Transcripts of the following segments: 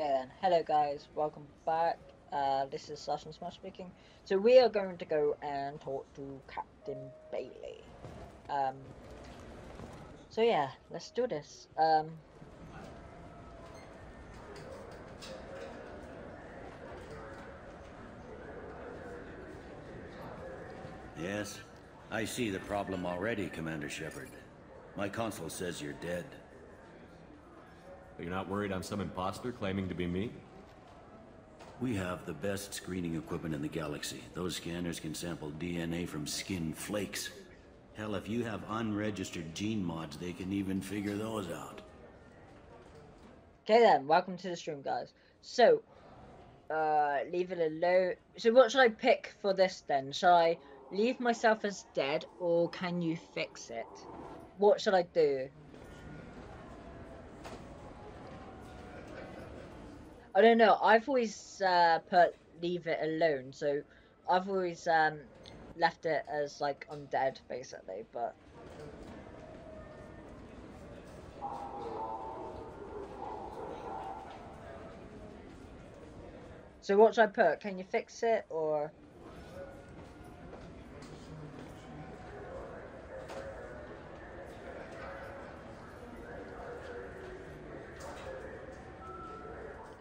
Okay then, hello guys, welcome back. This is Sasha Smash speaking. So we are going to go and talk to Captain Bailey. So yeah, let's do this. Yes, I see the problem already, Commander Shepard. My console says you're dead. But you're not worried I'm some imposter claiming to be me? We have the best screening equipment in the galaxy. Those scanners can sample DNA from skin flakes. Hell, if you have unregistered gene mods, they can even figure those out. Okay then, welcome to the stream guys. So, leave it alone. So what should I pick for this then? Shall I leave myself as dead or can you fix it? What should I do? I don't know. I've always put leave it alone, so I've always left it as like undead basically. But so what should I put? Can you fix it or?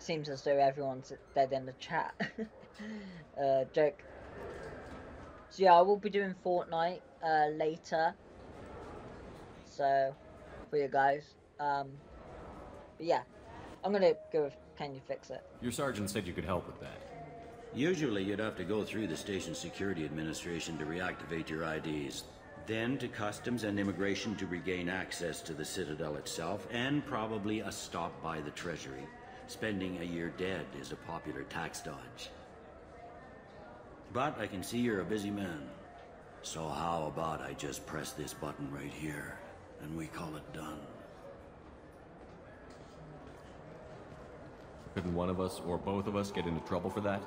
Seems as though everyone's dead in the chat. Joke. So yeah, I will be doing Fortnite later. So for you guys, but yeah, I'm gonna go with can you fix it? Your sergeant said you could help with that. Usually you'd have to go through the station security administration to reactivate your IDs. Then to customs and immigration to regain access to the Citadel itself, and probably a stop by the Treasury. Spending a year dead is a popular tax dodge. But I can see you're a busy man. So how about I just press this button right here, and we call it done? Couldn't one of us, or both of us, get into trouble for that?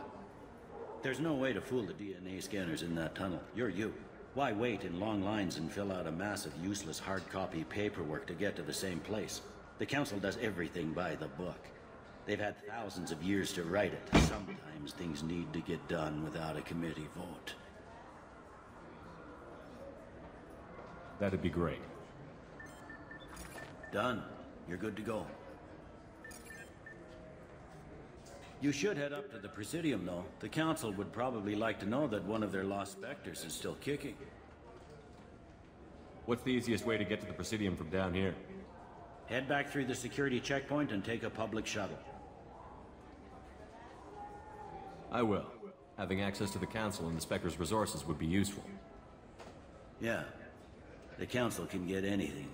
There's no way to fool the DNA scanners in that tunnel. You're you. Why wait in long lines and fill out a massive useless hard copy paperwork to get to the same place? The Council does everything by the book. They've had thousands of years to write it. Sometimes things need to get done without a committee vote. That'd be great. Done. You're good to go. You should head up to the Presidium, though. The Council would probably like to know that one of their lost Spectres is still kicking. What's the easiest way to get to the Presidium from down here? Head back through the security checkpoint and take a public shuttle. I will. Having access to the Council and the Spectre's resources would be useful. Yeah. The Council can get anything.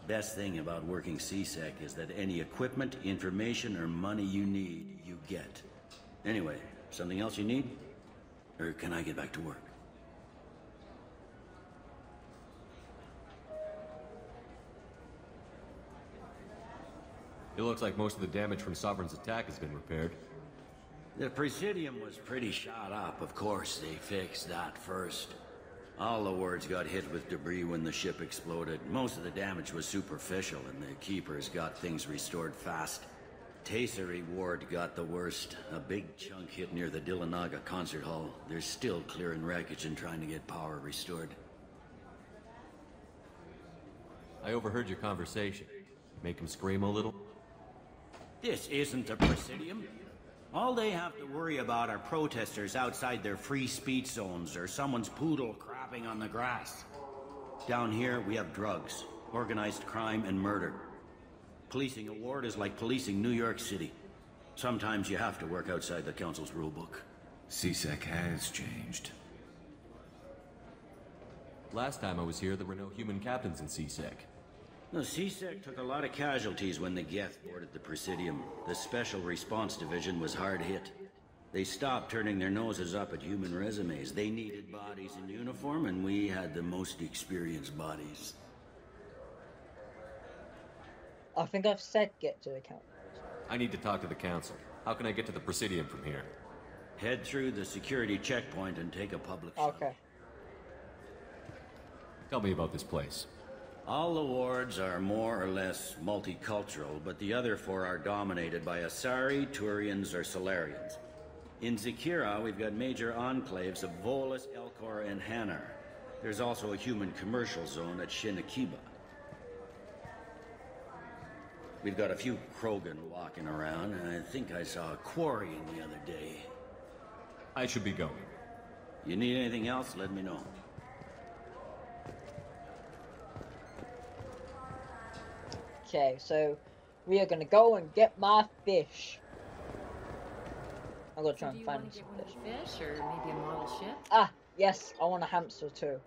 Best thing about working CSEC is that any equipment, information, or money you need, you get. Anyway, something else you need? Or can I get back to work? It looks like most of the damage from Sovereign's attack has been repaired. The Presidium was pretty shot up. Of course, they fixed that first. All the wards got hit with debris when the ship exploded. Most of the damage was superficial, and the Keepers got things restored fast. Tasery Ward got the worst. A big chunk hit near the Dillanaga concert hall. They're still clearing wreckage and trying to get power restored. I overheard your conversation. Make him scream a little? This isn't a Presidium. All they have to worry about are protesters outside their free speech zones or someone's poodle crapping on the grass. Down here, we have drugs, organized crime, and murder. Policing a ward is like policing New York City. Sometimes you have to work outside the Council's rulebook. CSEC has changed. Last time I was here, there were no human captains in CSEC. The CSEC took a lot of casualties when the Geth boarded the Presidium. The Special Response Division was hard hit. They stopped turning their noses up at human resumes. They needed bodies in uniform, and we had the most experienced bodies. I think I've said get to the council. I need to talk to the Council. How can I get to the Presidium from here? Head through the security checkpoint and take a public shuttle. Okay. Tell me about this place. All the wards are more or less multicultural, but the other 4 are dominated by Asari, Turians, or Solarians. In Zakira, we've got major enclaves of Volus, Elcor, and Hanar. There's also a human commercial zone at Shinakiba. We've got a few Krogan walking around, and I think I saw a quarrying the other day. I should be going. You need anything else, let me know. Okay, so we are gonna go and get my fish. I'm gonna try and find some fish. Or maybe a model ship? Ah, yes, I want a hamster too.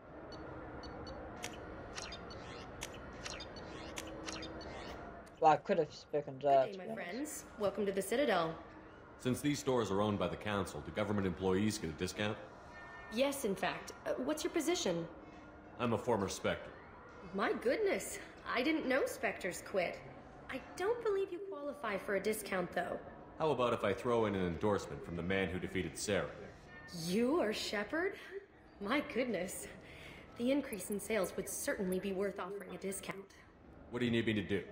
Well, I could have spoken to her. Good day, my friends. Welcome to the Citadel. Since these stores are owned by the Council, do government employees get a discount? Yes, in fact. What's your position? I'm a former Spectre. My goodness. I didn't know Spectres quit. I don't believe you qualify for a discount, though. How about if I throw in an endorsement from the man who defeated Sarah? You are Shepard? My goodness. The increase in sales would certainly be worth offering a discount. What do you need me to do?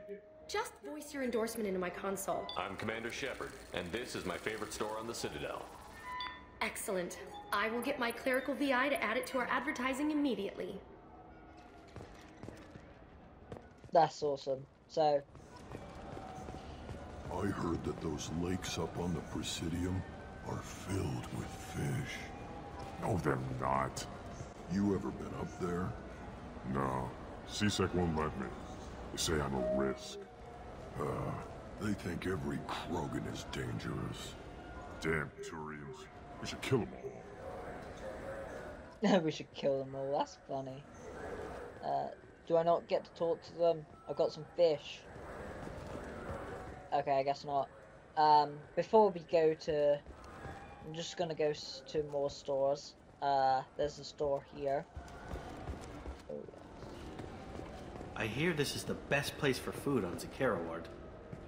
Just voice your endorsement into my console. I'm Commander Shepard, and this is my favorite store on the Citadel. Excellent. I will get my clerical VI to add it to our advertising immediately. That's awesome. So, I heard that those lakes up on the Presidium are filled with fish. No, they're not. You ever been up there? No. C-Sec won't let me. They say I'm a risk. They think every Krogan is dangerous. Damn Turians. We should kill them all. we should kill them all. That's funny. Do I not get to talk to them? I've got some fish. Okay, I guess not. Before we go to... I'm just gonna go to more stores. There's a store here. Oh, yes. I hear this is the best place for food on Zakera Ward.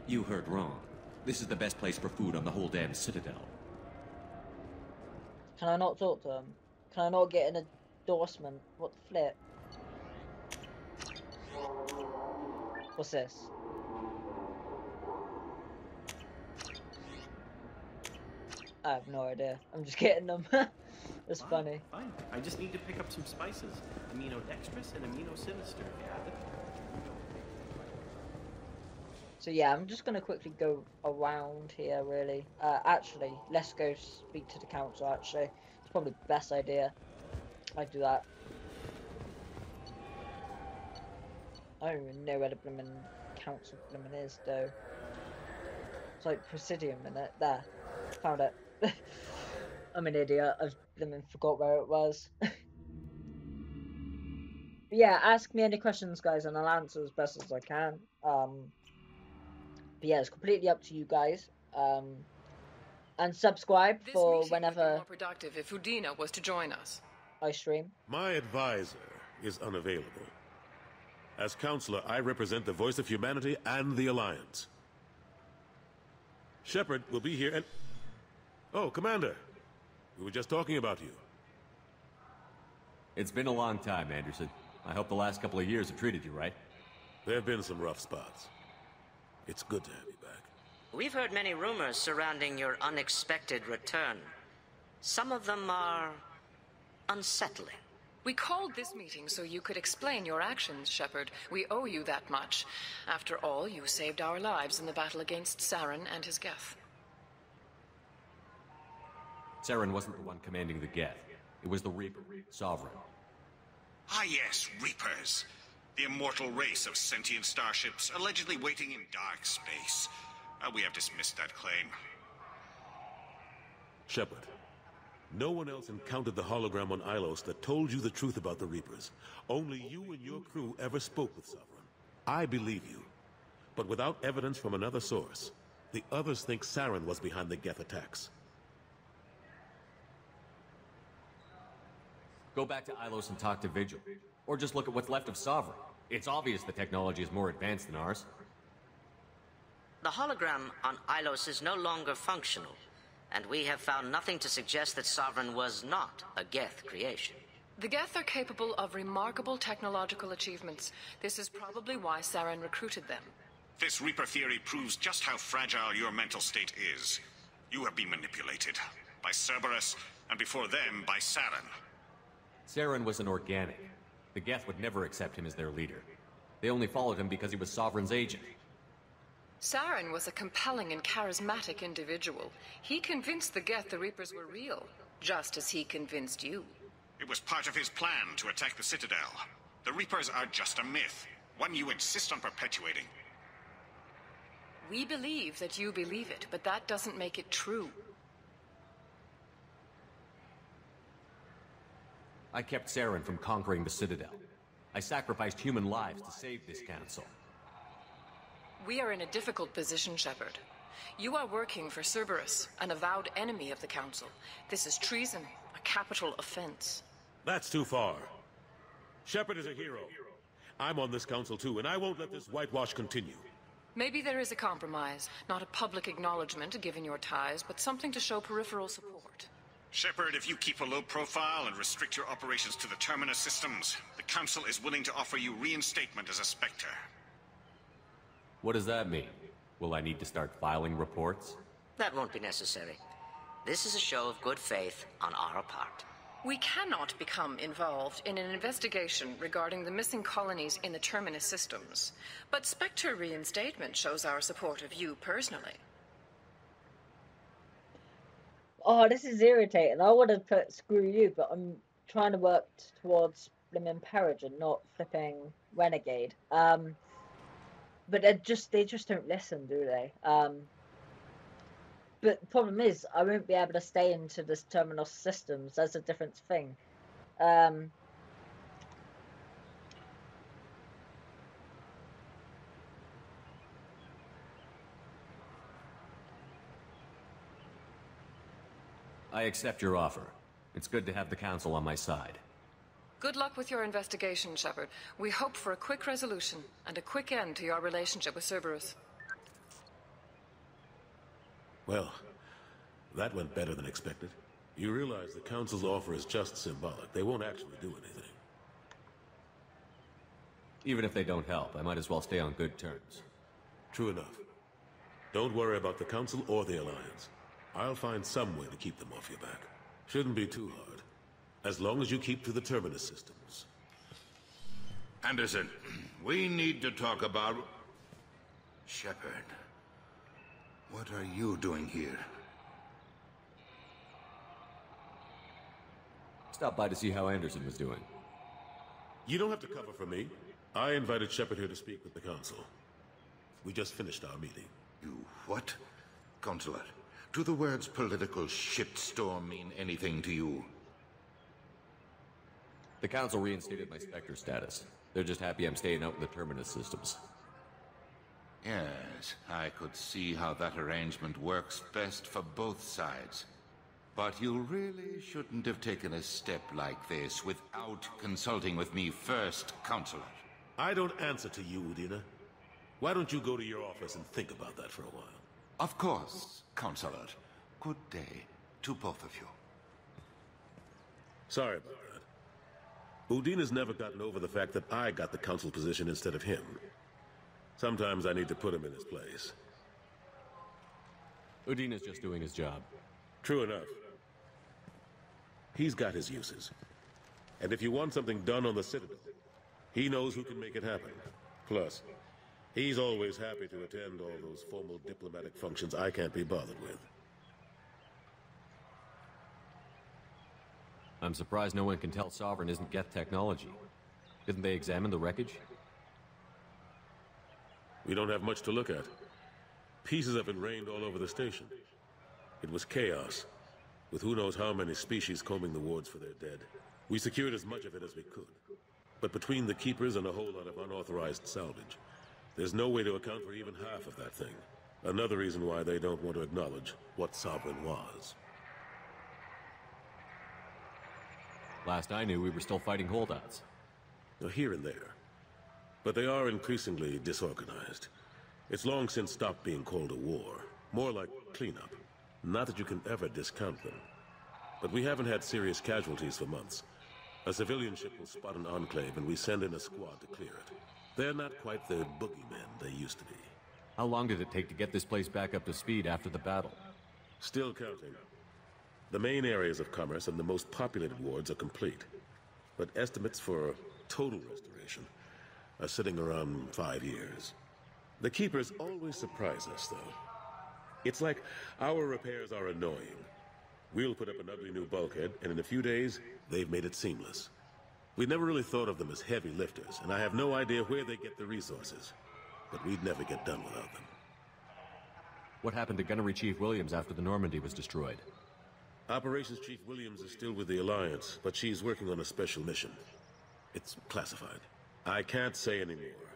You heard wrong. This is the best place for food on the whole damn Citadel. Can I not talk to them? Can I not get an endorsement? What the flip? What's this? I have no idea. I'm just getting them. It's funny. Fine. I just need to pick up some spices. Aminodextrous and aminosinister, if you have it. So yeah, I'm just gonna quickly go around here, really. Actually, let's go speak to the council, actually. It's probably the best idea. I do that. I don't even know where the blooming council blooming is, though. It's like Presidium in it. There. Found it. I'm an idiot. I've blooming forgot where it was. But yeah, ask me any questions, guys, and I'll answer as best as I can. But yeah, it's completely up to you guys. And subscribe for whenever... This meeting would be more productive if Udina was to join us. I stream. My advisor is unavailable. As counselor, I represent the voice of humanity and the Alliance. Shepard will be here and... Oh, Commander. We were just talking about you. It's been a long time, Anderson. I hope the last couple of years have treated you right. There have been some rough spots. It's good to have you back. We've heard many rumors surrounding your unexpected return. Some of them are... unsettling. We called this meeting so you could explain your actions, Shepard. We owe you that much. After all, you saved our lives in the battle against Saren and his Geth. Saren wasn't the one commanding the Geth. It was the Reaper, Sovereign. Ah yes, Reapers. The immortal race of sentient starships allegedly waiting in dark space. We have dismissed that claim. Shepard, no one else encountered the hologram on Ilos that told you the truth about the Reapers. Only you and your crew ever spoke with Sovereign. I believe you. But without evidence from another source, the others think Saren was behind the Geth attacks. Go back to Ilos and talk to Vigil. Or just look at what's left of Sovereign. It's obvious the technology is more advanced than ours. The hologram on Ilos is no longer functional, and we have found nothing to suggest that Sovereign was not a Geth creation. The Geth are capable of remarkable technological achievements. This is probably why Saren recruited them. This Reaper theory proves just how fragile your mental state is. You have been manipulated. By Cerberus, and before them, by Saren. Saren was an organic. The Geth would never accept him as their leader. They only followed him because he was Sovereign's agent. Saren was a compelling and charismatic individual. He convinced the Geth the Reapers were real, just as he convinced you. It was part of his plan to attack the Citadel. The Reapers are just a myth, one you insist on perpetuating. We believe that you believe it, but that doesn't make it true. I kept Saren from conquering the Citadel. I sacrificed human lives to save this council. We are in a difficult position, Shepard. You are working for Cerberus, an avowed enemy of the Council. This is treason, a capital offense. That's too far. Shepard is a hero. I'm on this council too, and I won't let this whitewash continue. Maybe there is a compromise. Not a public acknowledgement given your ties, but something to show peripheral support. Shepard, if you keep a low profile and restrict your operations to the Terminus systems, the Council is willing to offer you reinstatement as a Spectre. What does that mean? Will I need to start filing reports? That won't be necessary. This is a show of good faith on our part. We cannot become involved in an investigation regarding the missing colonies in the Terminus systems. But Spectre reinstatement shows our support of you personally. Oh, this is irritating. I would have put screw you, but I'm trying to work towards flipping Peregrine, not flipping Renegade. But they just don't listen, do they? But the problem is, I won't be able to stay into this terminal systems. That's a different thing. I accept your offer. It's good to have the Council on my side. Good luck with your investigation, Shepard. We hope for a quick resolution and a quick end to your relationship with Cerberus. Well, that went better than expected. You realize the Council's offer is just symbolic. They won't actually do anything. Even if they don't help, I might as well stay on good terms. True enough. Don't worry about the Council or the Alliance. I'll find some way to keep them off your back. Shouldn't be too hard. As long as you keep to the Terminus systems. Anderson, we need to talk about... Shepard. What are you doing here? Stopped by to see how Anderson was doing. You don't have to cover for me. I invited Shepard here to speak with the Council. We just finished our meeting. You what? Consulate, do the words political shitstorm mean anything to you? The Council reinstated my Spectre status. They're just happy I'm staying out in the Terminus systems. Yes, I could see how that arrangement works best for both sides. But you really shouldn't have taken a step like this without consulting with me first, Consulate. I don't answer to you, Udina. Why don't you go to your office and think about that for a while? Of course, Consulate. Good day to both of you. Sorry about that. Udina's never gotten over the fact that I got the Council position instead of him. Sometimes I need to put him in his place. Udina's just doing his job. True enough. He's got his uses. And if you want something done on the Citadel, he knows who can make it happen. Plus, he's always happy to attend all those formal diplomatic functions I can't be bothered with. I'm surprised no one can tell Sovereign isn't Geth technology. Didn't they examine the wreckage? We don't have much to look at. Pieces have been rained all over the station. It was chaos, with who knows how many species combing the wards for their dead. We secured as much of it as we could. But between the Keepers and a whole lot of unauthorized salvage, there's no way to account for even half of that thing. Another reason why they don't want to acknowledge what Sovereign was. Last I knew, we were still fighting holdouts. Here and there. But they are increasingly disorganized. It's long since stopped being called a war. More like cleanup. Not that you can ever discount them. But we haven't had serious casualties for months. A civilian ship will spot an enclave, and we send in a squad to clear it. They're not quite the boogeymen they used to be. How long did it take to get this place back up to speed after the battle? Still counting. The main areas of commerce and the most populated wards are complete. But estimates for total restoration are sitting around 5 years. The Keepers always surprise us, though. It's like our repairs are annoying. We'll put up an ugly new bulkhead, and in a few days, they've made it seamless. We never really thought of them as heavy lifters, and I have no idea where they get the resources. But we'd never get done without them. What happened to Gunnery Chief Williams after the Normandy was destroyed? Operations Chief Williams is still with the Alliance, but she's working on a special mission. It's classified. I can't say any more.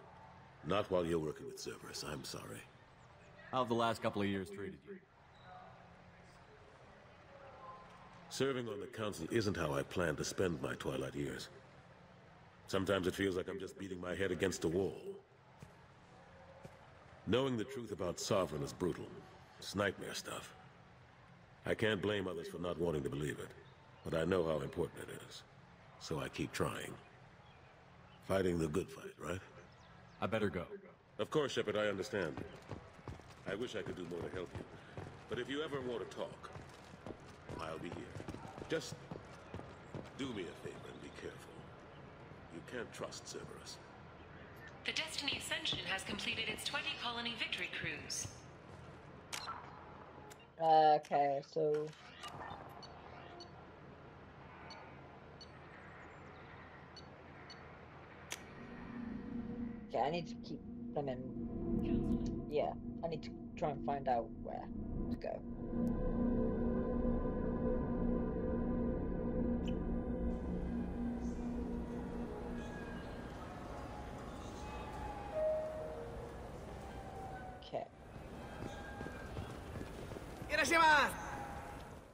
Not while you're working with Cerberus, I'm sorry. How have the last couple of years treated you? Serving on the Council isn't how I plan to spend my twilight years. Sometimes it feels like I'm just beating my head against a wall. Knowing the truth about Sovereign is brutal. It's nightmare stuff. I can't blame others for not wanting to believe it, but I know how important it is. So I keep trying. Fighting the good fight, right? I better go. Of course, Shepard, I understand. I wish I could do more to help you. But if you ever want to talk, I'll be here. Just do me a favor and be careful. You can't trust Cerberus. The Destiny Ascension has completed its 20-colony victory cruise. Okay, so... Okay, I need to keep them in... Yeah, I need to try and find out where to go. Okay.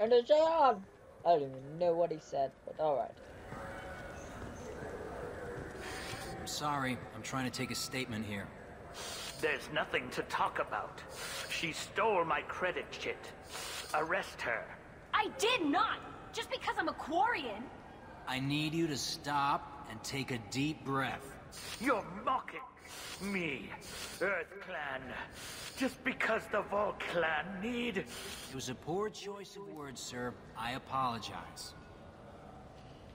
I don't even know what he said, but alright. I'm sorry, I'm trying to take a statement here. There's nothing to talk about. She stole my credit chit. Arrest her. I did not! Just because I'm a Quarian! I need you to stop and take a deep breath. You're mocking me, Earth Clan. Just because the Vol Clan need... It was a poor choice of words, sir. I apologize.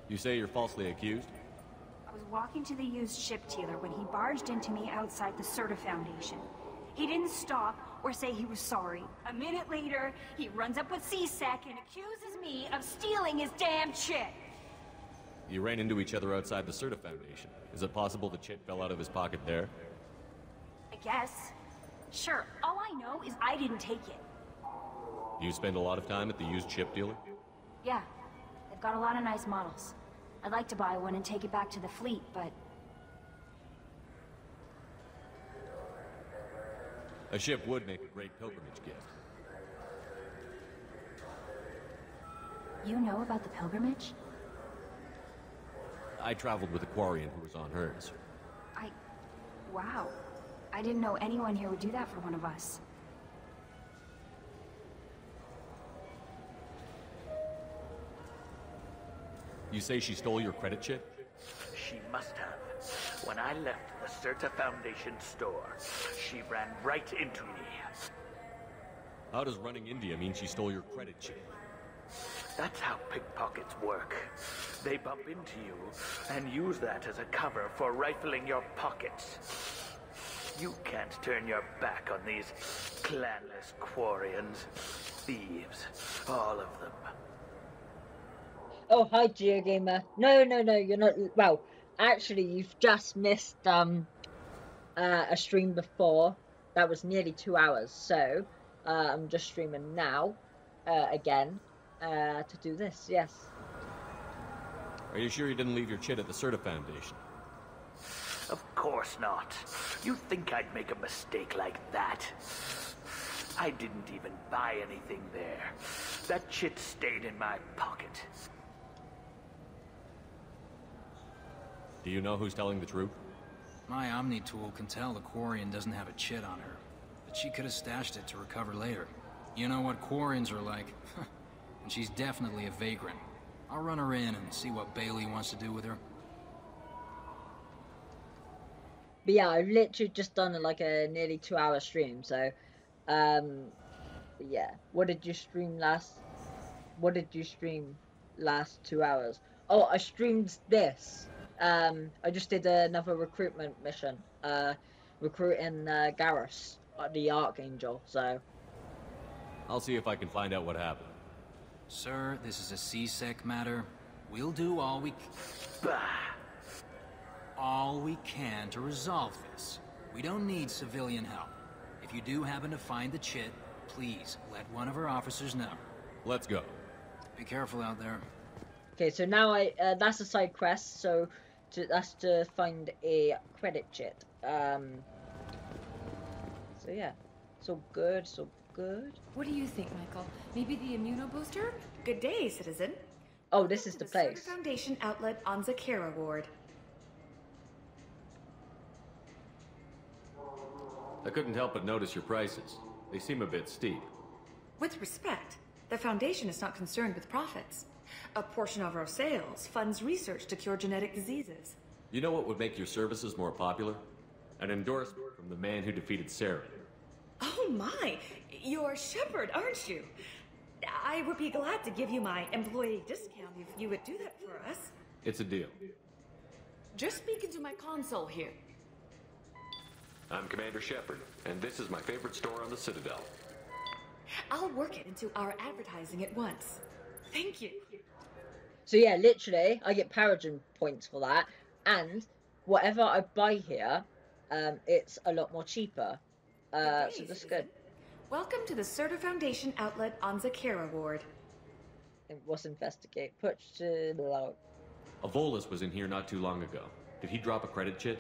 You say you're falsely accused? I was walking to the used ship dealer when he barged into me outside the Serta Foundation. He didn't stop or say he was sorry. A minute later, he runs up with C-Sec and accuses me of stealing his damn chit. You ran into each other outside the Serta Foundation. Is it possible the chit fell out of his pocket there? I guess. Sure, all I know is I didn't take it. Do you spend a lot of time at the used ship dealer? Yeah, they've got a lot of nice models. I'd like to buy one and take it back to the fleet, but... A ship would make a great pilgrimage gift. You know about the pilgrimage? I traveled with a Quarian who was on hers. Wow. I didn't know anyone here would do that for one of us. You say she stole your credit chit? She must have. When I left the Serta Foundation store, she ran right into me. How does running India mean she stole your credit chit? That's how pickpockets work. They bump into you and use that as a cover for rifling your pockets. You can't turn your back on these clanless Quarians. Thieves, all of them. Oh, hi, GeoGamer. No, you're not. Well, actually, you've just missed a stream before. That was nearly 2 hours. So, I'm just streaming now, again, to do this. Yes. Are you sure you didn't leave your chit at the Serta Foundation? Of course not. You think I'd make a mistake like that? I didn't even buy anything there. That chit stayed in my pocket. Do you know who's telling the truth? My Omni tool can tell the Quarian doesn't have a chit on her, but she could have stashed it to recover later. You know what Quarians are like, and she's definitely a vagrant. I'll run her in and see what Bailey wants to do with her. But yeah, I've literally just done like a nearly 2-hour stream, so yeah. What did you stream last 2 hours? Oh, I streamed this. I just did another recruitment mission, recruiting Garrus, the Archangel, so. I'll see if I can find out what happened. Sir, this is a C-Sec matter. We'll do all we can to resolve this. We don't need civilian help. If you do happen to find the chit, please let one of our officers know. Let's go. Be careful out there. Okay, so now that's a side quest, so that's to find a credit chit. So yeah, so good, so good. What do you think, Michael? Maybe the immunobooster? Good day, citizen. Oh, this is the place. Sutter Foundation outlet on Zakera Ward. I couldn't help but notice your prices. They seem a bit steep. With respect, the Foundation is not concerned with profits. A portion of our sales funds research to cure genetic diseases. You know what would make your services more popular? An endorsement from the man who defeated Saren. Oh my! You're Shepard, aren't you? I would be glad to give you my employee discount if you would do that for us. It's a deal. Just speak into my console here. I'm Commander Shepard, and this is my favorite store on the Citadel. I'll work it into our advertising at once. Thank you. So yeah, literally, I get Paragon points for that, and whatever I buy here, it's a lot more cheaper. So that's good. Welcome to the Sutter Foundation outlet on Zakera Ward. What's investigate? Push to below. Avolis was in here not too long ago. Did he drop a credit chit?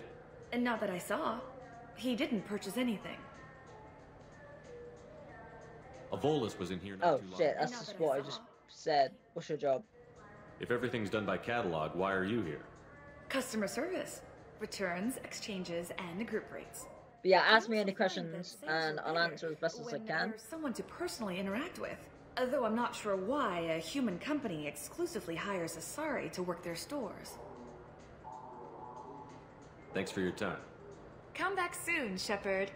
And not that I saw. He didn't purchase anything. Avolis was in here not Oh too long shit, ago. that's just what I just said. What's your job? If everything's done by catalog, why are you here? Customer service. Returns, exchanges, and group rates. But yeah, ask me any questions and I'll answer as best as I can. There's someone to personally interact with. Though I'm not sure why a human company exclusively hires Asari to work their stores. Thanks for your time. Come back soon, Shepard.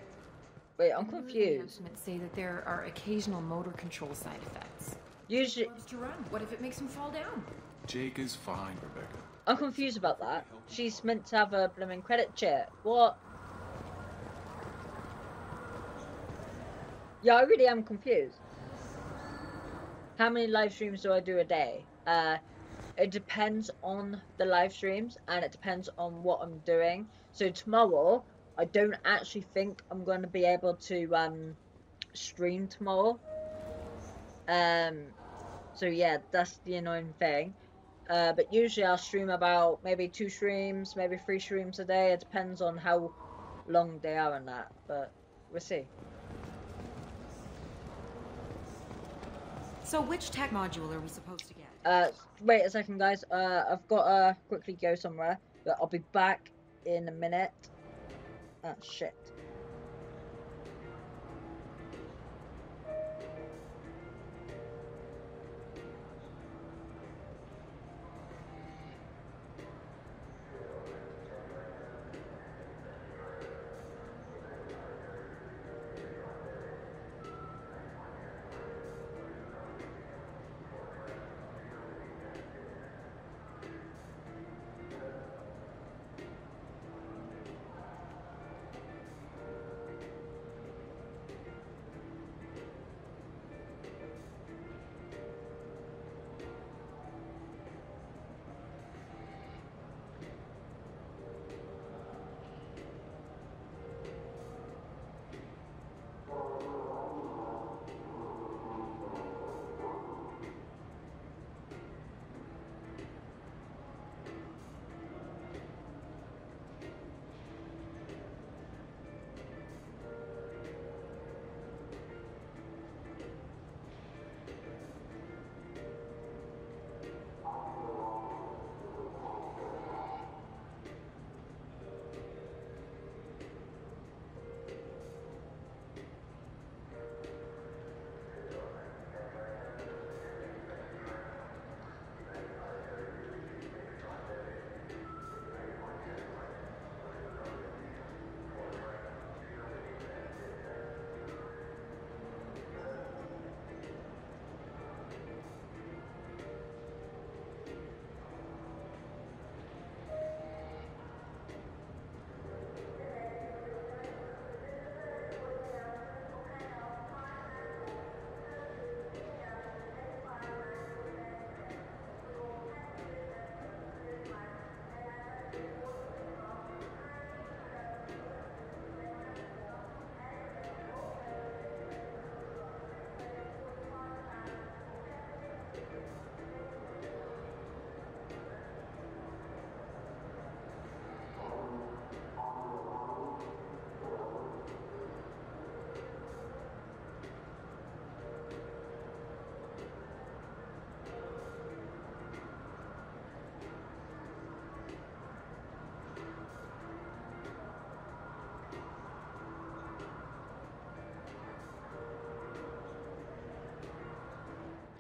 Wait, I'm confused. Say that there are occasional motor control side effects. Usually, To run. What if it makes him fall down? Jake is fine, Rebecca. I'm confused about that. She's meant to have a blooming credit chit. What? Yeah, I really am confused. How many live streams do I do a day? It depends on the live streams and it depends on what I'm doing. So tomorrow, I don't actually think I'm going to be able to stream tomorrow. So yeah, that's the annoying thing. But usually I'll stream about maybe 2 streams, maybe 3 streams a day. It depends on how long they are and that, but we'll see. So which tech module are we supposed to get? Wait a second, guys. I've got to quickly go somewhere, but I'll be back in a minute. Ah, shit.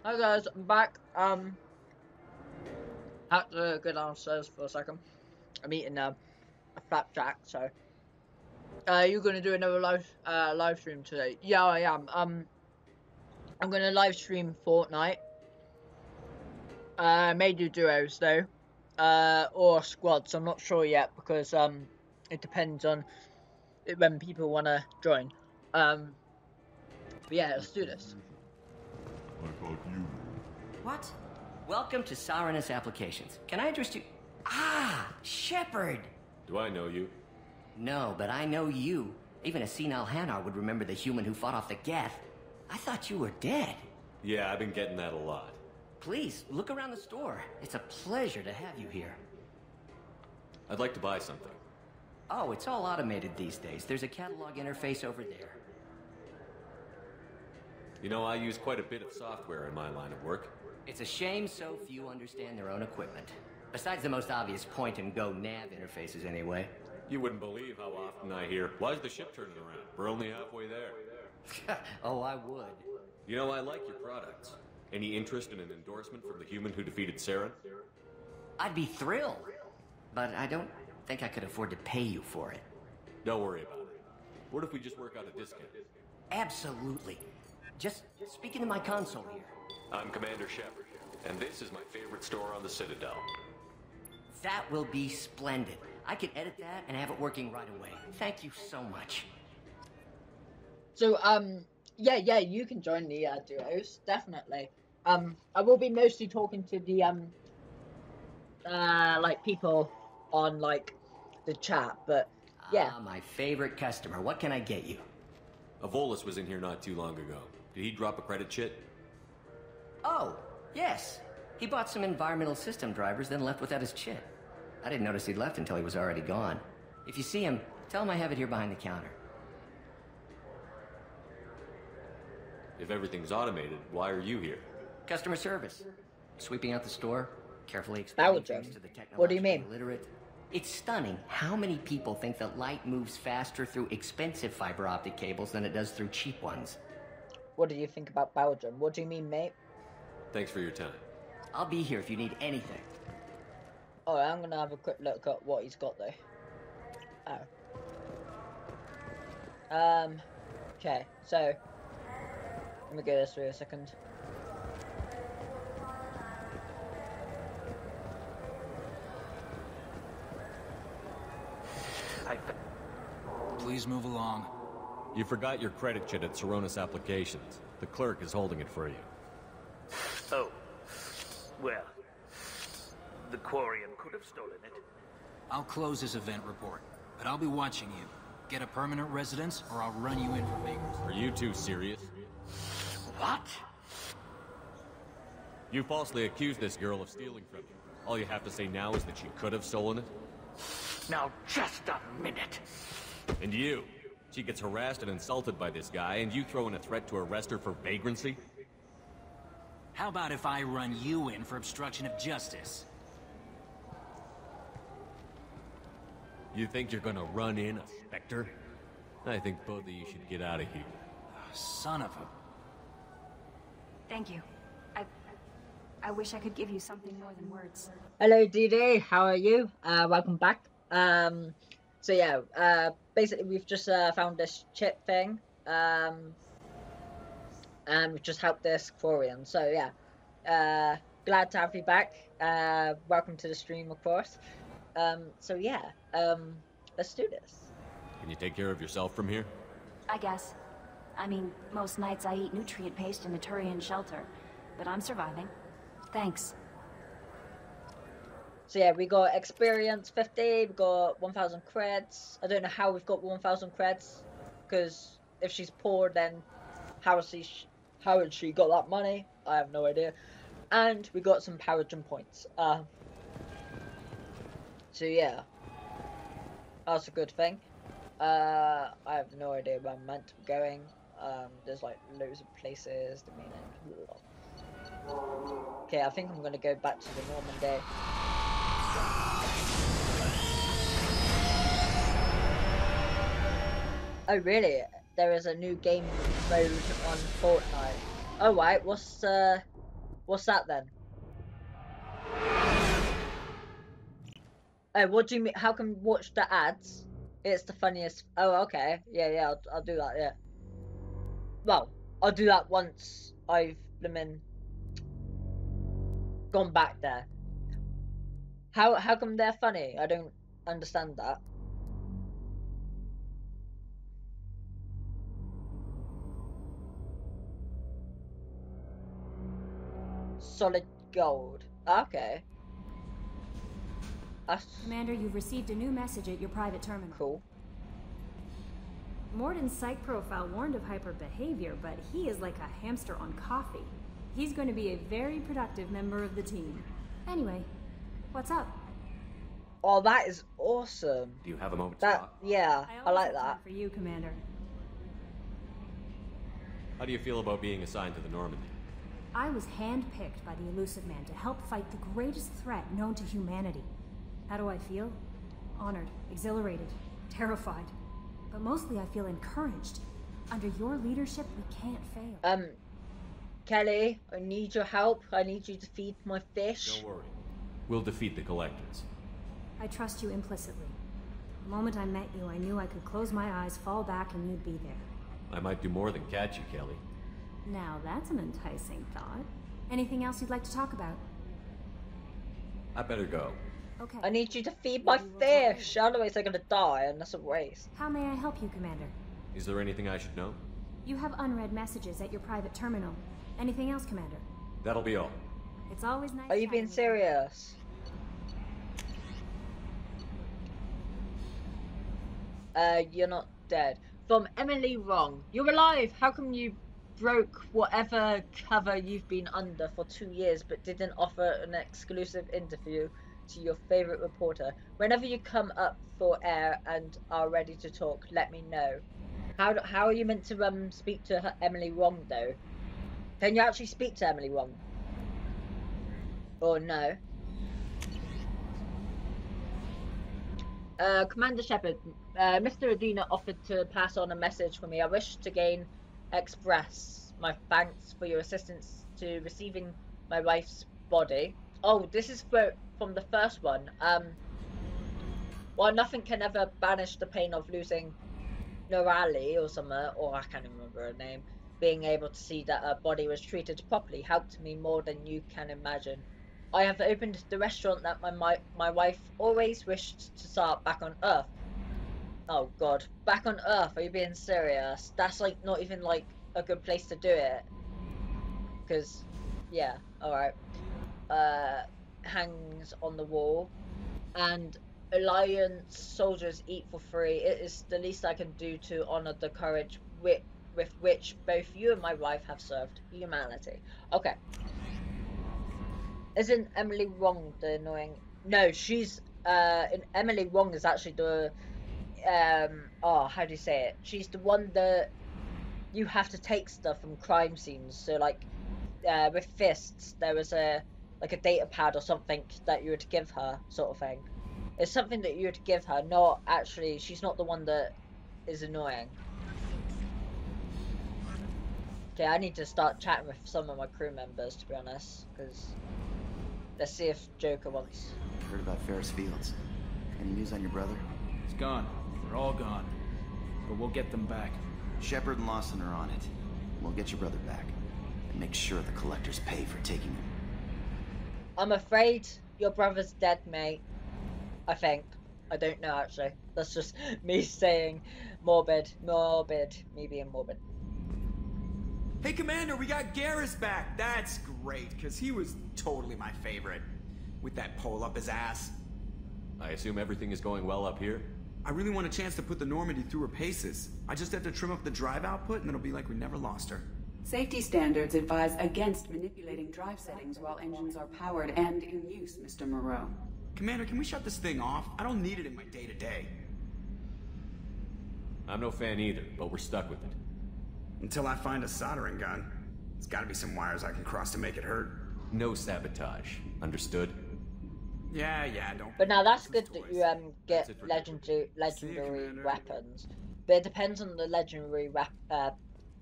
Hi guys, I'm back. Had to go downstairs for a second. I'm eating a flapjack, so you're gonna do another live stream today? Yeah, I am. I'm gonna live stream Fortnite. May do duos though, or squads. I'm not sure yet because it depends on when people wanna join. But yeah, let's do this. I thought you. What? Welcome to Sarenus Applications. Can I interest you? Ah, Shepard! Do I know you? No, but I know you. Even a senile Hanar would remember the human who fought off the Geth. I thought you were dead. Yeah, I've been getting that a lot. Please, look around the store. It's a pleasure to have you here. I'd like to buy something. Oh, it's all automated these days. There's a catalog interface over there. You know, I use quite a bit of software in my line of work. It's a shame so few understand their own equipment. Besides the most obvious point-and-go nav interfaces, anyway. You wouldn't believe how often I hear, "Why's the ship turning around? We're only halfway there." Oh, I would. You know, I like your products. Any interest in an endorsement from the human who defeated Saren? I'd be thrilled. But I don't think I could afford to pay you for it. Don't worry about it. What if we just work out a discount? Absolutely. Just speak into my console here. I'm Commander Shepard, and this is my favorite store on the Citadel. That will be splendid. I can edit that and have it working right away. Thank you so much. So, yeah, you can join the duos, definitely. I will be mostly talking to the like people on like the chat, but yeah. Ah, my favorite customer. What can I get you? Avolis was in here not too long ago. Did he drop a credit chit? Oh, yes. He bought some environmental system drivers, then left without his chit. I didn't notice he'd left until he was already gone. If you see him, tell him I have it here behind the counter. If everything's automated, why are you here? Customer service. Sweeping out the store, carefully explaining things to the What do you mean? technologically illiterate. It's stunning how many people think that light moves faster through expensive fiber optic cables than it does through cheap ones. What do you think about Belgium? What do you mean, mate? Thanks for your time. I'll be here if you need anything. Oh, I'm gonna have a quick look at what he's got though. Oh. Okay, so let me go this way a second. Please move along. You forgot your credit chit at Sarenus Applications. The clerk is holding it for you. Oh. Well, the Quarian could have stolen it. I'll close this event report, but I'll be watching you. Get a permanent residence, or I'll run you in for vagrants. Are you two serious? What? You falsely accused this girl of stealing from you. All you have to say now is that she could have stolen it? Now, just a minute. And you? She gets harassed and insulted by this guy, and you throw in a threat to arrest her for vagrancy? How about if I run you in for obstruction of justice? You think you're gonna run in a Spectre? I think both of you should get out of here. Son of a... Thank you. I wish I could give you something more than words. Hello, DD. How are you? Welcome back. So yeah, basically we've just found this chip thing, and we've just helped this Quarian. So yeah, glad to have you back. Welcome to the stream, of course. So yeah, let's do this. Can you take care of yourself from here? I guess. I mean, most nights I eat nutrient paste in a Turian shelter, but I'm surviving. Thanks. So yeah, we got experience 50, we got 1,000 creds. I don't know how we've got 1,000 creds, because if she's poor, then how has she got that money? I have no idea. And we got some power gem points. So yeah, that's a good thing. I have no idea where I'm meant to be going. There's like loads of places. The main end. Okay, I think I'm gonna go back to the Normandy. Oh really? There is a new game mode on Fortnite. Oh right, what's What's that then? Oh, what do you mean? How can watch the ads? It's the funniest. Oh, okay. Yeah, I'll do that, yeah. Well, I'll do that once I've gone back there. How come they're funny? I don't understand that. Solid gold. Okay. Commander, you've received a new message at your private terminal. Cool. Morden's psych profile warned of hyper behavior, but he is like a hamster on coffee. He's going to be a very productive member of the team. Anyway, what's up? Oh, that is awesome. Do you have a moment to talk? Yeah, I like that. For you, Commander. How do you feel about being assigned to the Normandy? I was handpicked by the Elusive Man to help fight the greatest threat known to humanity. How do I feel? Honored, exhilarated, terrified. But mostly I feel encouraged. Under your leadership, we can't fail. Kelly, I need your help. I need you to feed my fish. Don't worry. We'll defeat the Collectors. I trust you implicitly. The moment I met you, I knew I could close my eyes, fall back, and you'd be there. I might do more than catch you, Kelly. Now that's an enticing thought. Anything else you'd like to talk about? I better go. Okay. I need you to feed my fish. Otherwise I'm gonna die, and that's a waste. How may I help you, Commander? Is there anything I should know? You have unread messages at your private terminal. Anything else, Commander? That'll be all. It's always nice. Are you being serious? You're not dead. From Emily Wrong. You're alive. How come you broke whatever cover you've been under for 2 years but didn't offer an exclusive interview to your favorite reporter? Whenever you come up for air and are ready to talk, let me know. How are you meant to speak to Emily Wrong though? Can you actually speak to Emily Wrong? Or no? Commander Shepard, Mr. Adina offered to pass on a message for me. I wish to express my thanks for your assistance to receiving my wife's body. Oh, this is from the first one. Well, nothing can ever banish the pain of losing Norali or something, or I can't remember her name. Being able to see that her body was treated properly helped me more than you can imagine. I have opened the restaurant that my wife always wished to start back on Earth. Oh god, back on Earth? Are you being serious? That's like not even like a good place to do it. Because, yeah, alright. Hangs on the wall. And Alliance soldiers eat for free. It is the least I can do to honor the courage with which both you and my wife have served humanity. Okay. Isn't Emily Wrong the annoying? No, she's Emily Wrong is actually the oh, how do you say it? She's the one that you have to take stuff from crime scenes. So like with Fists, there was a data pad or something that you would give her, sort of thing. It's something that you would give her, not actually. She's not the one that is annoying. Okay, I need to start chatting with some of my crew members, to be honest, because let's see if Joker wants. Heard about Ferris Fields. Any news on your brother? He's gone. They're all gone. But we'll get them back. Shepard and Lawson are on it. We'll get your brother back. And make sure the Collectors pay for taking him. I'm afraid your brother's dead, mate. I think. I don't know, actually. That's just me saying morbid. Me being morbid. Hey, Commander, we got Garrus back. That's great, because he was totally my favorite. With that pole up his ass. I assume everything is going well up here? I really want a chance to put the Normandy through her paces. I just have to trim up the drive output, and it'll be like we never lost her. Safety standards advise against manipulating drive settings while engines are powered and in use, Mr. Moreau. Commander, can we shut this thing off? I don't need it in my day-to-day. I'm no fan either, but we're stuck with it. Until I find a soldering gun. There's gotta be some wires I can cross to make it hurt. No sabotage. Understood? Yeah, don't. But now that's good that you get legendary weapons. But it depends on the legendary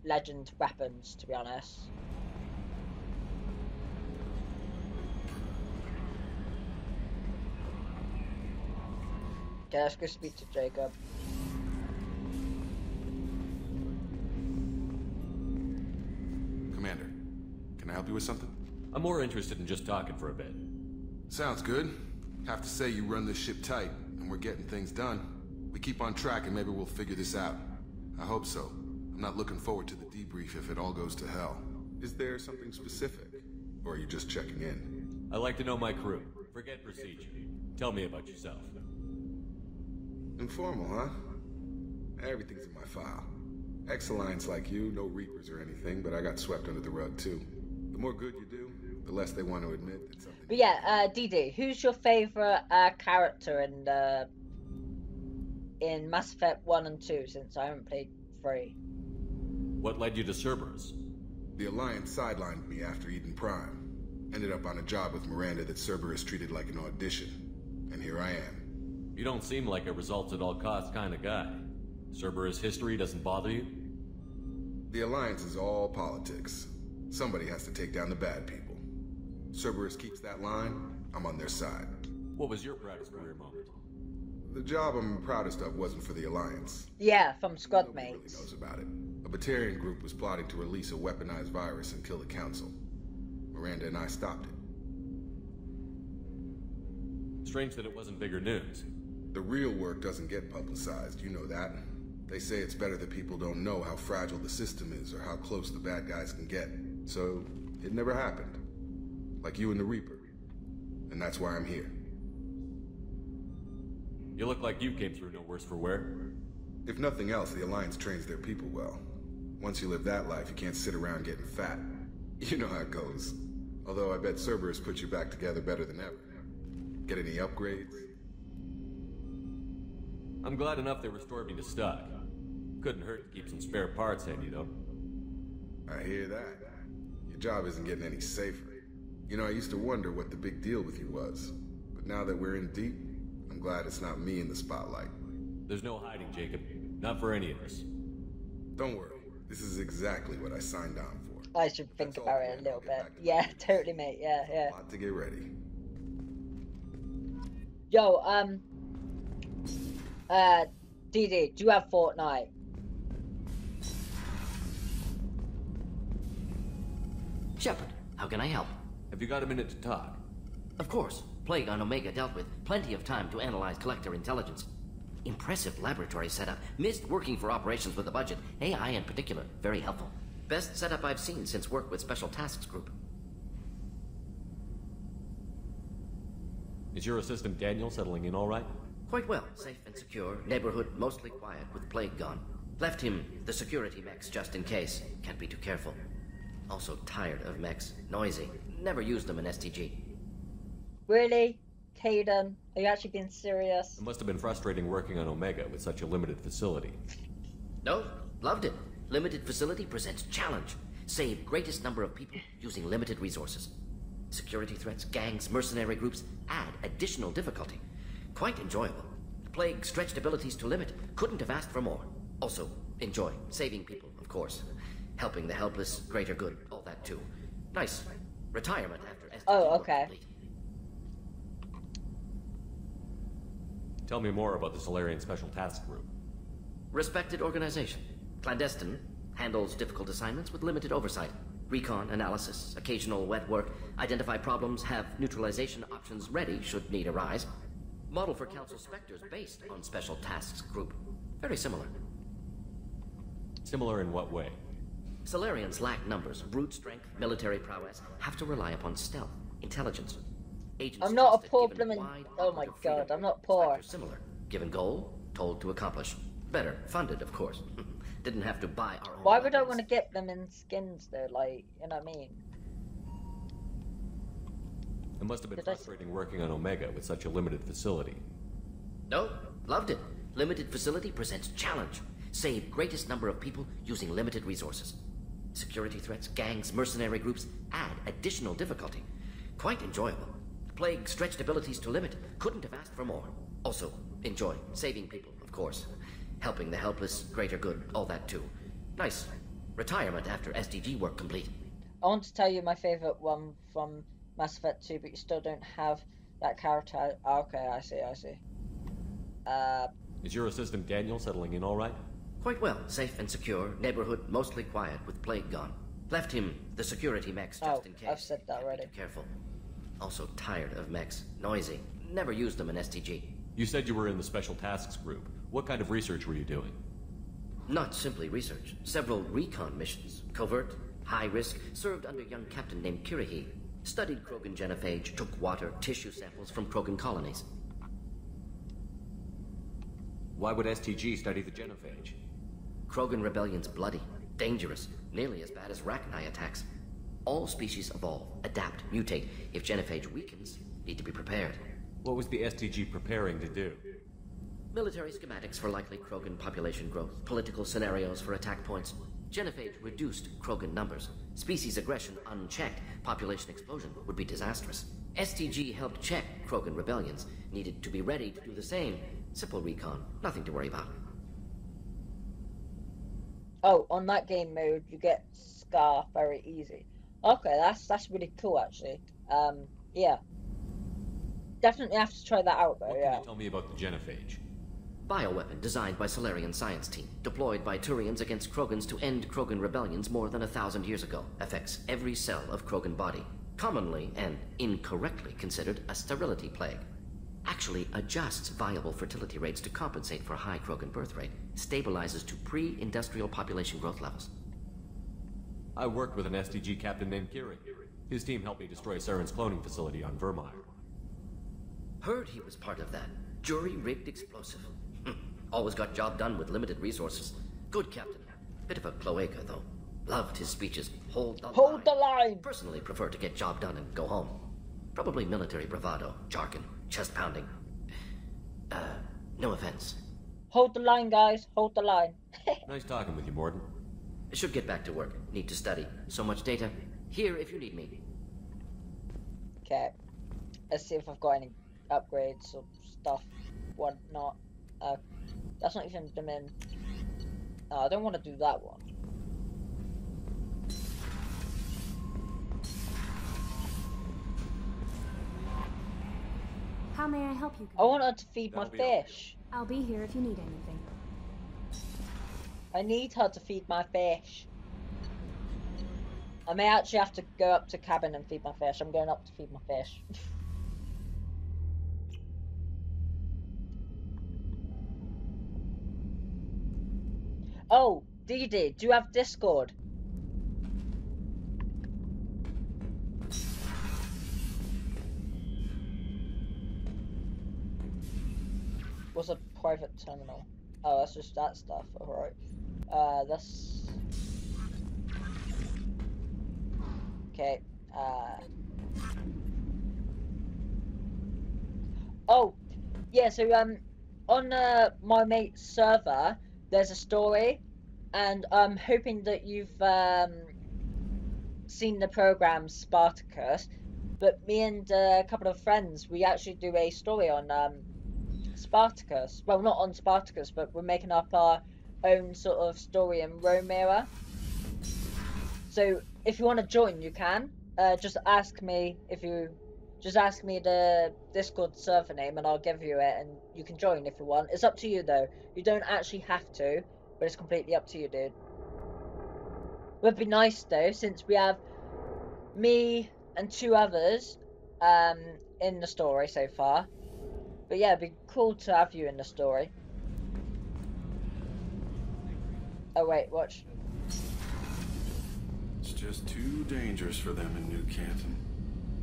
legend weapons, to be honest. Okay, let's go speak to Jacob. Commander, can I help you with something? I'm more interested in just talking for a bit. Sounds good. Have to say you run this ship tight, and we're getting things done. We keep on track and maybe we'll figure this out. I hope so. I'm not looking forward to the debrief if it all goes to hell. Is there something specific? Or are you just checking in? I like to know my crew. Forget procedure. Tell me about yourself. Informal, huh? Everything's in my file. Ex-Alliance like you, no Reapers or anything, but I got swept under the rug too. The more good you do, the less they want to admit that something... But yeah, DD, who's your favourite character in Mass Effect 1 and 2, since I haven't played 3? What led you to Cerberus? The Alliance sidelined me after Eden Prime. Ended up on a job with Miranda that Cerberus treated like an audition. And here I am. You don't seem like a results-at-all-costs kind of guy. Cerberus history doesn't bother you? The Alliance is all politics. Somebody has to take down the bad people. Cerberus keeps that line, I'm on their side. What was your proudest career moment? The job I'm proudest of wasn't for the Alliance. Yeah, from Squad Nobody Mates. really knows about it. A Batarian group was plotting to release a weaponized virus and kill the Council. Miranda and I stopped it. Strange that it wasn't bigger news. The real work doesn't get publicized, you know that. They say it's better that people don't know how fragile the system is or how close the bad guys can get. So, it never happened. Like you and the Reaper. And that's why I'm here. You look like you came through no worse for wear. If nothing else, the Alliance trains their people well. Once you live that life, you can't sit around getting fat. You know how it goes. Although I bet Cerberus puts you back together better than ever. Get any upgrades? I'm glad enough they restored me to stock. Couldn't hurt to keep some spare parts handy, though. I hear that. Your job isn't getting any safer. You know, I used to wonder what the big deal with you was. But now that we're in deep, I'm glad it's not me in the spotlight. There's no hiding, Jacob. Not for any of us. Don't worry. This is exactly what I signed on for. I should think about it a little bit. Yeah, totally, mate. Yeah, yeah. Lot to get ready. Yo, DD, do you have Fortnite? Shepard, how can I help? Have you got a minute to talk? Of course. Plague on Omega dealt with. Plenty of time to analyze Collector intelligence. Impressive laboratory setup. Missed working for operations with a budget. AI in particular. Very helpful. Best setup I've seen since work with Special Tasks Group. Is your assistant Daniel settling in all right? Quite well. Safe and secure. Neighborhood mostly quiet with Plague gone. Left him the security mechs just in case. Can't be too careful. Also tired of mechs. Noisy. Never used them in STG. Really? Kaidan? Are you actually being serious? It must have been frustrating working on Omega with such a limited facility. No, loved it. Limited facility presents challenge. Save greatest number of people using limited resources. Security threats, gangs, mercenary groups add additional difficulty. Quite enjoyable. Plague stretched abilities to limit. Couldn't have asked for more. Also, enjoy. Saving people, of course. Helping the helpless, greater good, all that too. Nice. Retirement after STG. Oh, okay. Tell me more about the Solarian Special Task Group. Respected organization. Clandestine. Handles difficult assignments with limited oversight. Recon, analysis, occasional wet work. Identify problems, have neutralization options ready should need arise. Model for Council Spectres based on Special Tasks Group. Very similar. Similar in what way? Solarians lack numbers, brute strength, military prowess, have to rely upon stealth, intelligence. Agents I'm not a trusted, poor given blooming... wide Oh my operative freedom. god, I'm not poor. Spectres similar. Given goal, told to accomplish. Better, funded, of course. Didn't have to buy our own Why would I weapons. want to get them in skins though? Like, you know what I mean? It must have been frustrating working on Omega with such a limited facility. No, loved it. Limited facility presents challenge. Save greatest number of people using limited resources. Security threats, gangs, mercenary groups add additional difficulty. Quite enjoyable. Plague stretched abilities to limit. Couldn't have asked for more. Also, enjoy. Saving people, of course. Helping the helpless, greater good, all that too. Nice. Retirement after SDG work complete. I want to tell you my favourite one from Mass Effect 2, but you still don't have that character. Okay, I see. Is your assistant Daniel settling in all right? Quite well. Safe and secure. Neighborhood mostly quiet with plague gone. Left him the security mechs just in case. I've said that already. Careful. Also tired of mechs. Noisy. Never used them in STG. You said you were in the Special Tasks Group. What kind of research were you doing? Not simply research. Several recon missions. Covert, high risk, served under a young captain named Kirihi. Studied Krogan genophage, took water, tissue samples from Krogan colonies. Why would STG study the genophage? Krogan rebellion's bloody, dangerous, nearly as bad as Rachni attacks. All species evolve, adapt, mutate. If genophage weakens, need to be prepared. What was the STG preparing to do? Military schematics for likely Krogan population growth, political scenarios for attack points. Genophage reduced Krogan numbers. Species aggression unchecked, population explosion would be disastrous. STG helped check Krogan rebellions, needed to be ready to do the same. Simple recon, nothing to worry about. Oh, on that game mode, you get Scar very easy. Okay, that's really cool, actually. Yeah. Definitely have to try that out, though, What yeah. can you tell me about the genophage? Bioweapon designed by Solarian science team, deployed by Turians against Krogans to end Krogan rebellions more than 1,000 years ago. Affects every cell of Krogan body. Commonly and incorrectly considered a sterility plague. Actually adjusts viable fertility rates to compensate for high Krogan birth rate. Stabilizes to pre-industrial population growth levels. I worked with an STG captain named Kiri. His team helped me destroy Saren's cloning facility on Vermeer. Heard he was part of that. Jury-rigged explosive. Always got job done with limited resources. Good captain. Bit of a cloaca, though. Loved his speeches. Hold the line! Personally prefer to get job done and go home. Probably military bravado, jargon, chest pounding. No offense. Hold the line, guys. Hold the line. Nice talking with you, Mordin. Should get back to work. Need to study. So much data. Here if you need me. Okay. Let's see if I've got any upgrades or stuff. Whatnot. That's not even them in. No, I don't want to do that one. How may I help you? I want her to feed my fish. I'll be here if you need anything. I need her to feed my fish. I may actually have to go up to cabin and feed my fish. I'm going up to feed my fish. Oh, Dee, do you have Discord? What's a private terminal? Oh, that's just that stuff. Alright. That's... Okay. Oh! Yeah, so, on, my mate's server, there's a story, and I'm hoping that you've, seen the program Spartacus, but me and a couple of friends, we actually do a story on, Spartacus. Well, not on Spartacus, but we're making up our own sort of story in Rome era. So, if you want to join, you can. Just ask me the Discord server name and I'll give you it and you can join if you want. It's up to you though. You don't actually have to, but it's completely up to you, dude. Would be nice though, since we have me and 2 others in the story so far. But yeah, it'd be cool to have you in the story. Oh wait, watch. It's just too dangerous for them in New Canton.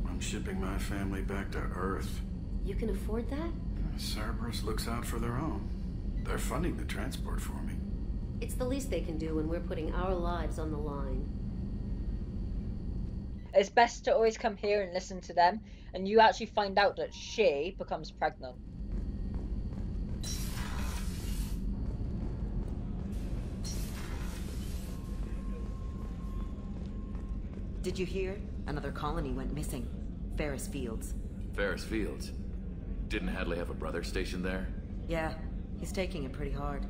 I'm shipping my family back to Earth. You can afford that? Cerberus looks out for their own. They're funding the transport for me. It's the least they can do when we're putting our lives on the line. It's best to always come here and listen to them, and you actually find out that she becomes pregnant. Did you hear? Another colony went missing. Ferris Fields. Ferris Fields? Didn't Hadley have a brother stationed there? Yeah, he's taking it pretty hard.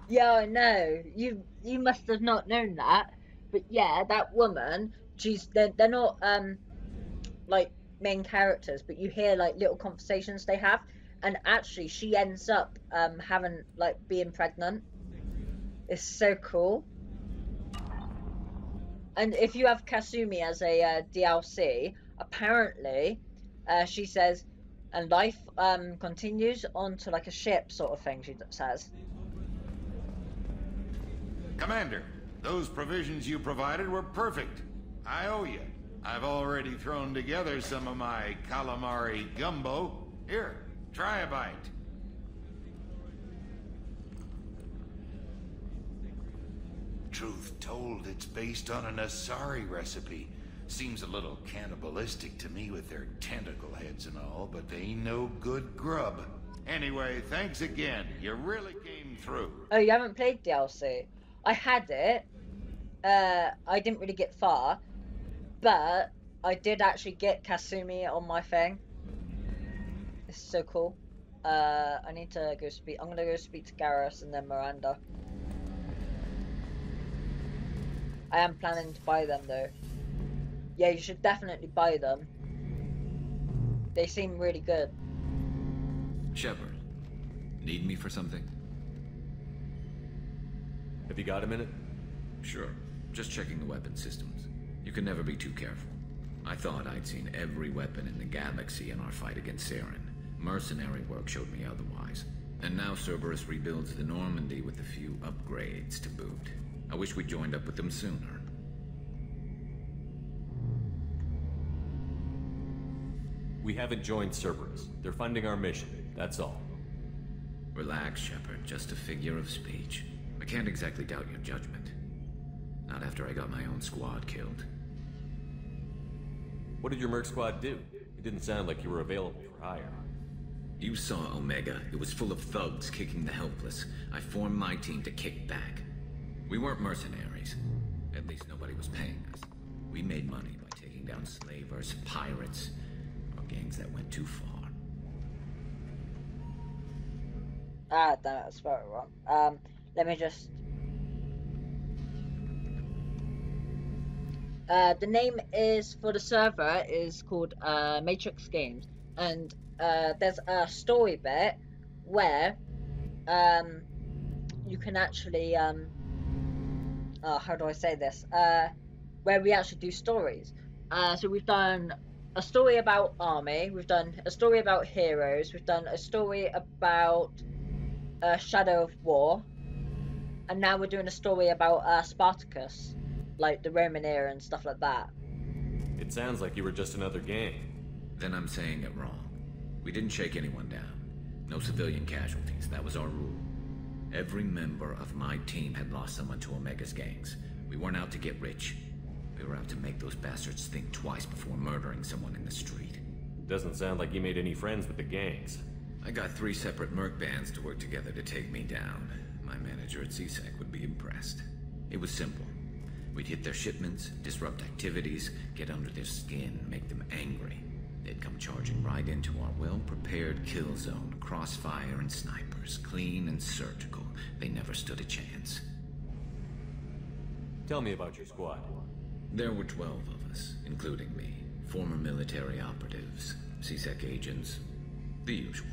Yeah, I know. You must have not known that. But yeah, that woman, they're not like main characters, but you hear like little conversations they have, and actually she ends up having like being pregnant. It's so cool. And if you have Kasumi as a DLC, apparently she says, and life continues onto like a ship sort of thing, she says. Commander, those provisions you provided were perfect. I owe you. I've already thrown together some of my calamari gumbo. Here, try a bite. Truth told, it's based on an Asari recipe. Seems a little cannibalistic to me with their tentacle heads and all, but they ain't no good grub. Anyway, thanks again. You really came through. Oh, you haven't played DLC? I had it. I didn't really get far, but I did actually get Kasumi on my thing. It's so cool. I need to go speak. I'm gonna go speak to Garrus and then Miranda. I am planning to buy them though. Yeah, you should definitely buy them. They seem really good. Shepard, need me for something? Have you got a minute? Sure. Just checking the weapon systems. You can never be too careful. I thought I'd seen every weapon in the galaxy in our fight against Saren. Mercenary work showed me otherwise. And now Cerberus rebuilds the Normandy with a few upgrades to boot. I wish we joined up with them sooner. We haven't joined Cerberus. They're funding our mission, that's all. Relax, Shepard. Just a figure of speech. I can't exactly doubt your judgment. Not after I got my own squad killed. What did your merc squad do? It didn't sound like you were available for hire. You saw Omega. It was full of thugs kicking the helpless. I formed my team to kick back. We weren't mercenaries. At least nobody was paying us. We made money by taking down slavers, pirates, or gangs that went too far. Ah, damn it, I spelled it wrong. Let me just... the name is, for the server, is called Matrix Games. And there's a story bit where you can actually... how do I say this? Where we actually do stories. So we've done a story about Army, we've done a story about Heroes, we've done a story about Shadow of War, and now we're doing a story about Spartacus, like the Roman era and stuff like that. It sounds like you were just another gang. Then I'm saying it wrong. We didn't shake anyone down. No civilian casualties, that was our rule. Every member of my team had lost someone to Omega's gangs. We weren't out to get rich. We were out to make those bastards think twice before murdering someone in the street. Doesn't sound like you made any friends with the gangs. I got 3 separate merc bands to work together to take me down. My manager at CSEC would be impressed. It was simple. We'd hit their shipments, disrupt activities, get under their skin, make them angry. They'd come charging right into our well-prepared kill zone, crossfire and snipers, clean and surgical. They never stood a chance. Tell me about your squad. There were 12 of us, including me. Former military operatives, CSEC agents, the usual.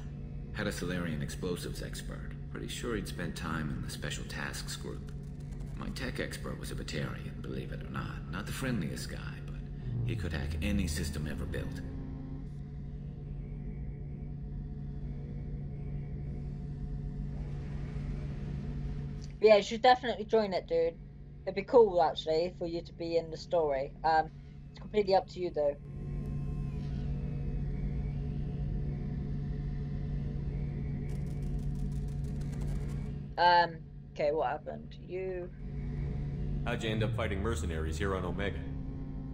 Had a Solarian explosives expert. Pretty sure he'd spent time in the Special Tasks group. My tech expert was a Batarian, believe it or not. Not the friendliest guy, but he could hack any system ever built. Yeah, you should definitely join it, dude. It'd be cool, actually, for you to be in the story. It's completely up to you, though. Okay, what happened? How'd you end up fighting mercenaries here on Omega?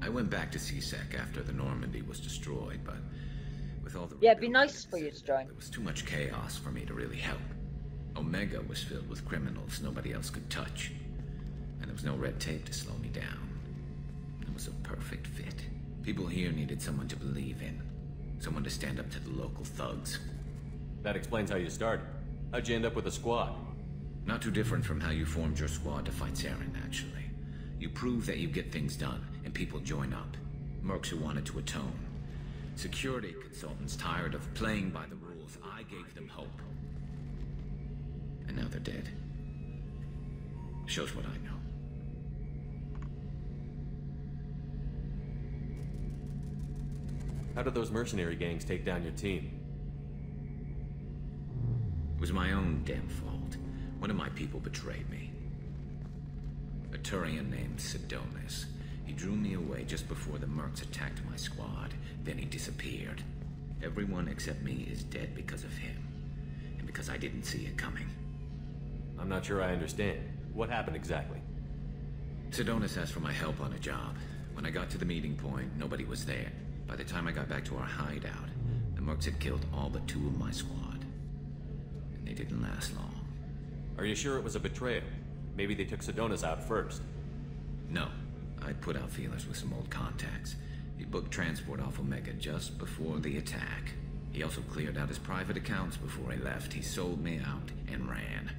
I went back to CSEC after the Normandy was destroyed, but with all the... Yeah, it'd be nice for you to join. There was too much chaos for me to really help. Omega was filled with criminals nobody else could touch. And there was no red tape to slow me down. It was a perfect fit. People here needed someone to believe in. Someone to stand up to the local thugs. That explains how you started. How'd you end up with a squad? Not too different from how you formed your squad to fight Saren, actually. You prove that you get things done, and people join up. Mercs who wanted to atone. Security consultants tired of playing by the rules. I gave them hope. And now they're dead. Shows what I know. How did those mercenary gangs take down your team? It was my own damn fault. One of my people betrayed me. A Turian named Sidonis. He drew me away just before the Mercs attacked my squad. Then he disappeared. Everyone except me is dead because of him. And because I didn't see it coming. I'm not sure I understand. What happened exactly? Sidonis asked for my help on a job. When I got to the meeting point, nobody was there. By the time I got back to our hideout, the Mercs had killed all but 2 of my squad. And they didn't last long. Are you sure it was a betrayal? Maybe they took Sidonis out first. No. I'd put out feelers with some old contacts. He booked transport off Omega just before the attack. He also cleared out his private accounts before he left. He sold me out and ran.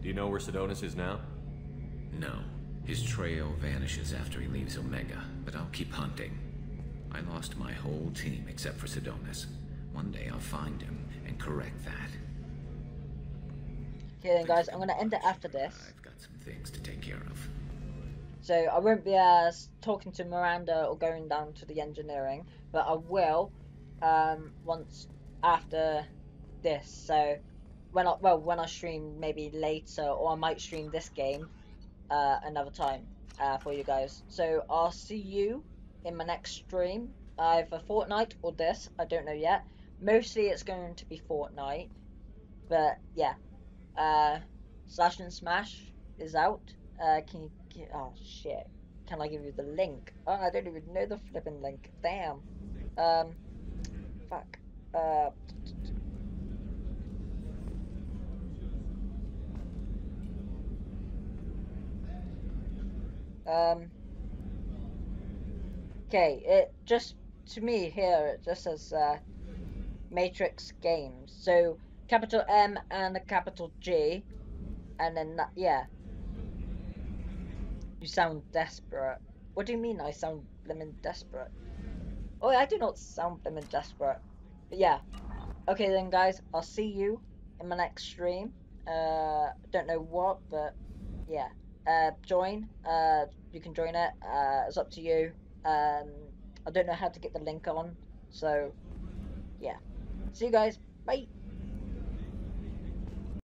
Do you know where Sidonis is now? No. His trail vanishes after he leaves Omega, but I'll keep hunting. I lost my whole team except for Sidonis. One day I'll find him and correct that. Okay then guys, I'm going to end it after this. I've got some things to take care of. So I won't be talking to Miranda or going down to the engineering, but I will once after this. So when I stream maybe later, or I might stream this game another time for you guys. So I'll see you in my next stream, either Fortnite or this. I don't know yet. Mostly it's going to be Fortnite, but yeah. Slash and Smash is out. Oh shit, can I give you the link? Oh, I don't even know the flipping link. Damn. Fuck. Okay, it just, to me here, it just says Matrix Games. So capital M and a capital G, and then that, yeah. You sound desperate. What do you mean I sound blimmin' desperate? Oh, I do not sound blimmin' desperate. But yeah. Okay then guys, I'll see you in my next stream. Don't know what, but yeah. Join. You can join it. It's up to you. I don't know how to get the link on, so yeah. See you guys. Bye.